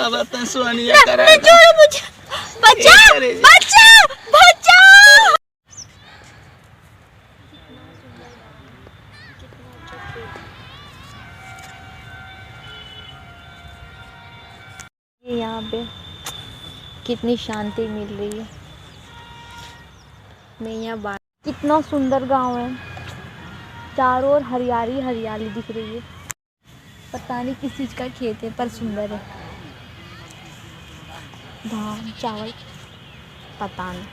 अब तन सोनिया करा छोड़ो मुझे, बच्चा बच्चा बच्चा। ये यहाँ पे कितनी शांति मिल रही है। मैं यहाँ बाहर, कितना सुंदर गांव है, चारों ओर हरियाली हरियाली दिख रही है। पता नहीं किस चीज़ का खेत है पर सुंदर है। धान चावल पता नहीं,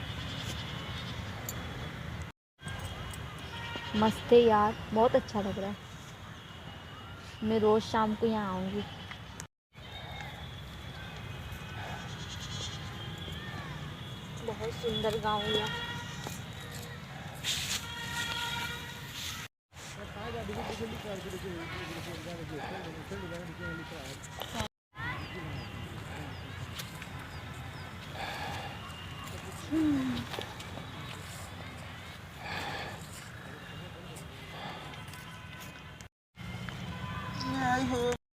मस्त है यार, बहुत अच्छा लग रहा है। मैं रोज़ शाम को यहाँ आऊँगी। बहुत सुंदर गांव है।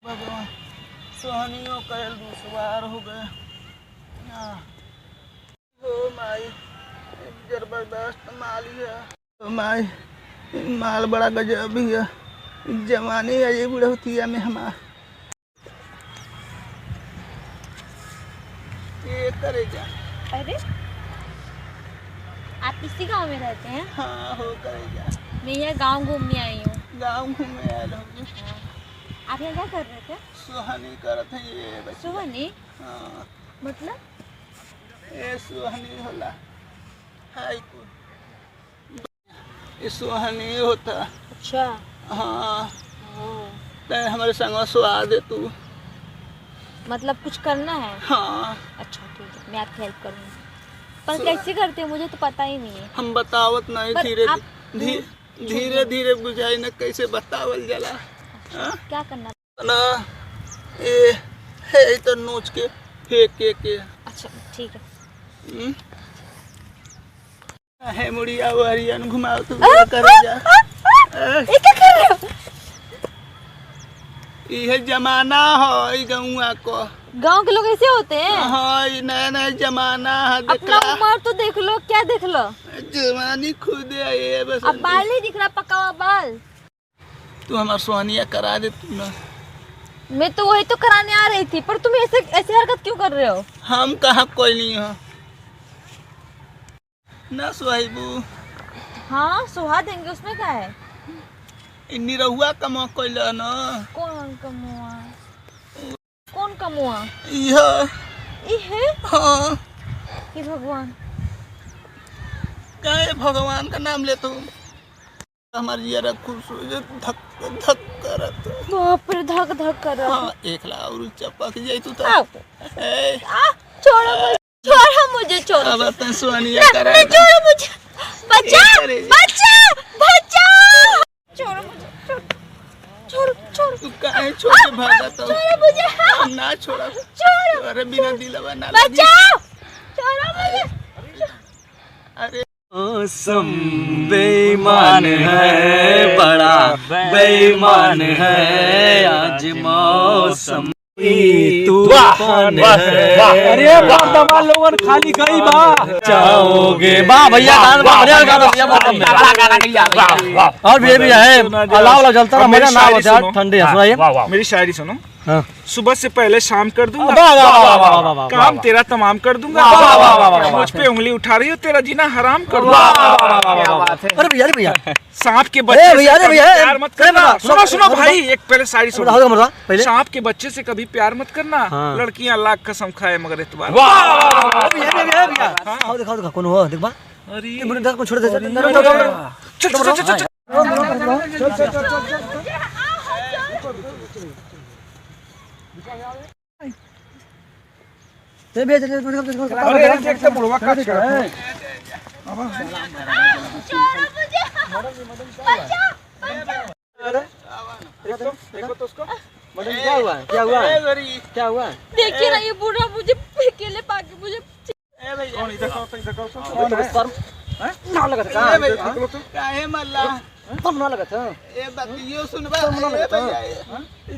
भगवान सोहनियों कल दुश्वार हो गए हो माई, जबरदस्त माल है माई, माल बड़ा गजब है, जवानी है ये बुढ़ौतिया में हमार ये करेगा। अरे आप इसी गांव में रहते हैं? हाँ हो करेगा। मैं यहाँ गांव घूमने आई हूँ। गाँव घूमे आए होंगे। आप यहाँ क्या कर रहे थे? सुहानी करत है ये बच्चा। सुहानी? हाँ मतलब? ये सुहानी होला, हाय को ये सुहानी होता। अच्छा। हाँ ते हमारे संग सुहा दे तू। मतलब कुछ करना है? हाँ अच्छा ठीक है, मैं आपकी हेल्प करूँगी। पर कैसे करते हैं मुझे तो पता ही नहीं है। हम बतावत नहीं, धीरे धीरे धीरे बुझाई न कैसे बतावल जला। क्या करना ना ये है तो नोच के फेंक के। अच्छा ठीक है। है मुड़िया वरियन घुमाओ तू करे जा। ये क्या कर रहे हो? ये जमाना है गौआ को। गांव के लोग ऐसे होते हैं? हाँ ये नया नया जमाना है। अपना उम्र तो देख लो, क्या देख लो, जवानी खुद है ये बस। अब बाल ही दिख रहा, पका हुआ बाल। तू हमार सोहनिया करा दे तू ना। मैं तो वही तो कराने आ रही थी, पर तुम ऐसे ऐसे हरकत क्यों कर रहे हो? हम कहाँ कोई नहीं हो ना सुहाइबू। हाँ सुहा देंगे, उसमें क्या है। इन्नी रहुआ कमा कोई न। कौन कमुआ? कौन कमुआ? ये है? हाँ हे भगवान, क्या है भगवान का नाम ले तू। हमारी जरा खूबसूरत धक धक करत। बाप रे, धक धक कर रहा। हाँ एक ला और चपक जाई तू तो। छोड़ो मुझे, छोड़ो मुझे, छोड़ो। अब तन सोनिया करा। छोड़ो मुझे, बच्चा बच्चा बच्चा। छोड़ो मुझे, छोड़ो छोड़ो। तू काहे छोड़ के भागा तो? छोड़ो मुझे, हम ना छोड़ा। छोड़ो। अरे बिना दिलवा ना बच्चा, छोड़ो मुझे। अरे मौसम बेईमान है, बड़ा बेईमान है आज मौसम तूफान है। अरे बाप लोगन खाली गई बा चाहोगे वाह भैया, गाना बढ़िया गाना भैया, और भी है अलाव जलता रहा, मजा ना बचा ठंडे है। सुनाइए मेरी शायरी सुनो। हाँ। सुबह से पहले शाम कर दूंगा, काम तेरा तमाम कर दूंगा, मुझ पे उंगली उठा रही हो, तेरा जीना हराम कर दूंगा। अरे भैया भैया, सांप के बच्चे से भैया कभी प्यार मत करना। सुनो सुनो भाई, एक पहले शायरी सुनो। पहले सांप के बच्चे से कभी प्यार मत करना, लड़कियां लाख कसम खाए मगर इतबार। दिखाओ दिखाओ दिखाओ कौन हुआ, देख बा। अरे को छोड़ दे, बुढ़वा का क्या हुआ क्या हुआ क्या हुआ? देखिए ना ये बूढ़ा मुझे अकेले पाके मुझे। ना लगा था काहे मल्ला तब ना लगा था। ए बतियो सुनबा ए भैया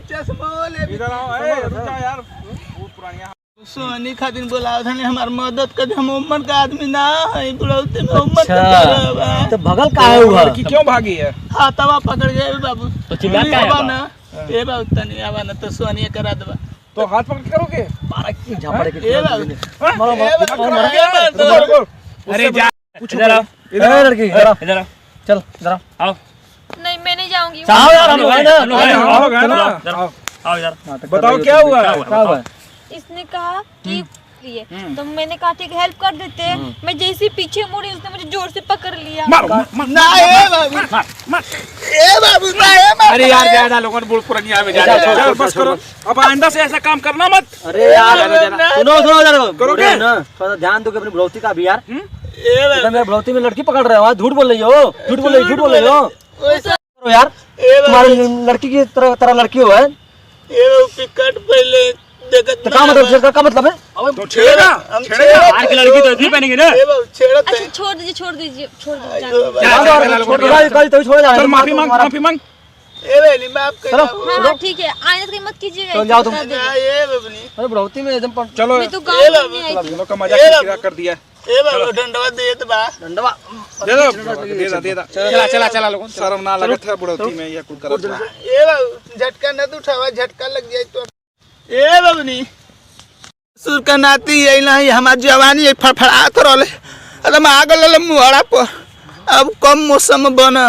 चश्मा ले इधर आओ। ए रुक जा यार, पुरानिया सोनी खातिर बोलाव थाने हमार मदद कर हम उम्र का आदमी ना है बुढ़ौती में उम्र अच्छा तो भगल का है हुआ लड़की क्यों भागी है? हाथवा पकड़ गए बाबू तो चिल्ला का है ना ए बाबू तनी आवा ना तो सोनी करा देबा तो हाथ पकड़ के करोगे? पारा की झापड़े के ए बाबू अरे जा इधर आओ इधर लड़की इधर आओ चल इधर आओ नहीं मैं नहीं जाऊंगी। आओ यार हम लोग हैं ना आओ इधर बताओ क्या हुआ? क्या हुआ? इसने कहा कि ये तो मैंने कहा ठीक हेल्प कर देते हैं। मैं जैसे ही पीछे मुड़ी उसने मुझे जोर से पकड़ लिया। ना ए बाबू ए बाबू ना ए बाबू अरे यार ज्यादा लोगों ने बुढ़ पुरानिया में जा बस करो। अब आइंदा से ऐसा काम करना मत। अरे यार सुनो सुनो जरा करोगे ना थोड़ा ध्यान दो कि अपनी बुढ़ौती का भी यार ए बाबू मेरे बुढ़ौती में लड़की पकड़ रहे हो झूठ बोल रही हो झूठ बोल रही हो ओसा करो यार तुम्हारी लड़की की तरह लड़की हो है ए बाबू पिकट पहले देखत तो का मतलब का मतलब है तो छेड़ेगा आज की लड़की तो इतनी पहनेंगे ना ए बाबू छेड़त अच्छा छोड़ दीजिए छोड़ दीजिए छोड़ दीजिए। तो छोड़ जा चल माफी मांग ए बेली माफ कर चलो हाँ ठीक है आइंदा से मत कीजिएगा। चलो जाओ तुम। बता देंगे। ना ए बाबूनी अरे बुढ़ौती में एकदम चलो मैं तो गाँव में आई थी। लोग का मजाक किया कर दिया। ए बाबू डंडवा दे दे बा डंडवा दे दो चला लोगों शर्म ना लगत है बुढ़ौती में ये कुछ करत बा। ए बाबू झटका न उठावा झटका लग जाए तो ए बाबूनी सुर का नाती है ना हमार जवानी है फड़फड़ात रहले एकदम आग लले मुहरा पर अब कम मौसम बना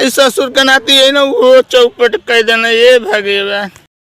ऐसा सुर का नाती है ना वो चौपट कह देना ये भगवान।